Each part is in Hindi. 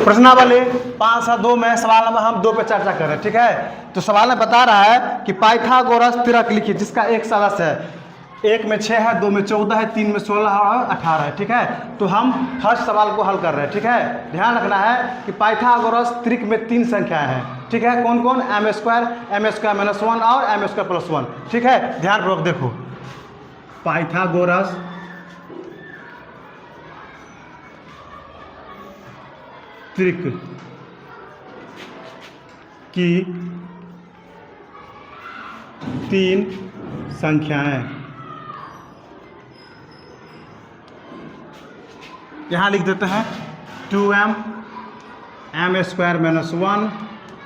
प्रश्नावली 502 में सवाल नंबर हम 2 पे चर्चा कर रहे हैं, ठीक है। तो सवाल में बता रहा है कि पाइथागोरस त्रिक लिखिए जिसका एक सदस्य है। 1 में 6 है, 2 में 14 है, 3 में 16 और 18 है, ठीक है। तो हम फर्स्ट सवाल को हल कर रहे हैं, ठीक है। ध्यान रखना है कि पाइथागोरस त्रिक में 3 संख्याएं हैं, ठीक है। कौन कौन? m² -1 और m² +1, ठीक है। ध्यानपूर्वक देखो, पाइथागोरस त्रिक की 3 संख्याएं यहाँ लिख देते हैं। 2m m² -1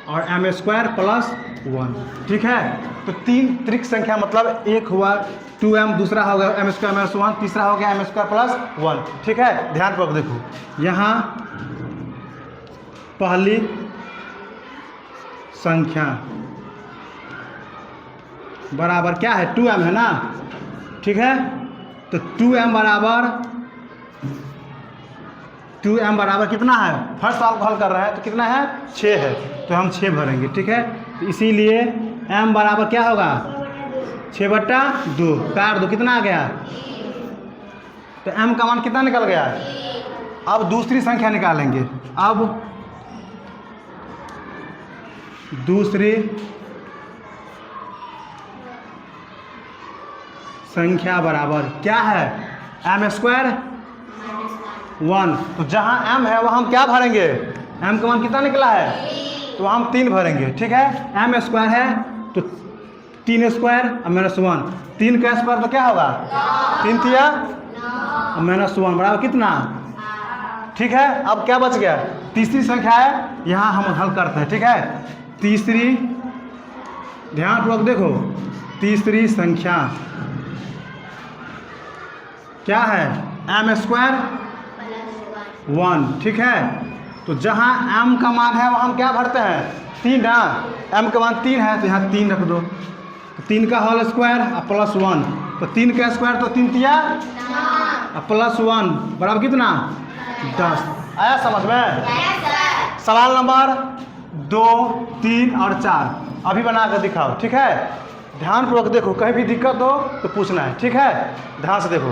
और m² +1, ठीक है। तो 3 त्रिक संख्या मतलब एक हुआ 2m, दूसरा हो गया m² -1, तीसरा हो गया m² +1, ठीक है। ध्यानपूर्वक देखो, यहाँ पहली संख्या बराबर क्या है? 2m है ना, ठीक है। तो 2m बराबर कितना है? फर्स्ट सवाल को हल कर रहे हैं तो कितना है? 6 है, तो हम 6 भरेंगे, ठीक है। तो इसीलिए m बराबर क्या होगा? 6/2 काट दो, कितना आ गया? तो m का मान कितना निकल गया? अब दूसरी संख्या निकालेंगे। अब दूसरी संख्या बराबर क्या है? m² 1। तो जहाँ m है वहाँ हम क्या भरेंगे? m का मान कितना निकला है? तो हम 3 भरेंगे, ठीक है। m² है तो 3² और -1, 3 का स्क्वायर तो क्या होगा? 3 तिया -1 बराबर कितना? ठीक है। अब क्या बच गया? तीसरी संख्या है, यहाँ हम हल करते हैं, ठीक है। तीसरी, ध्यानपूर्वक देखो, तीसरी संख्या क्या है? m² 1, ठीक है। तो जहाँ m का मान है वहाँ हम क्या भरते हैं? 3 ना, m का मान 3 है तो यहाँ 3 रख दो। तो 3 का होल स्क्वायर और +1, तो 3 का स्क्वायर तो 3 तिया और +1 बराबर कितना? 10। आया समझ में? सवाल नंबर 2, 3 और 4 अभी बना कर दिखाओ, ठीक है। ध्यानपूर्वक देखो, कहीं भी दिक्कत हो तो पूछना है, ठीक है। ध्यान से देखो।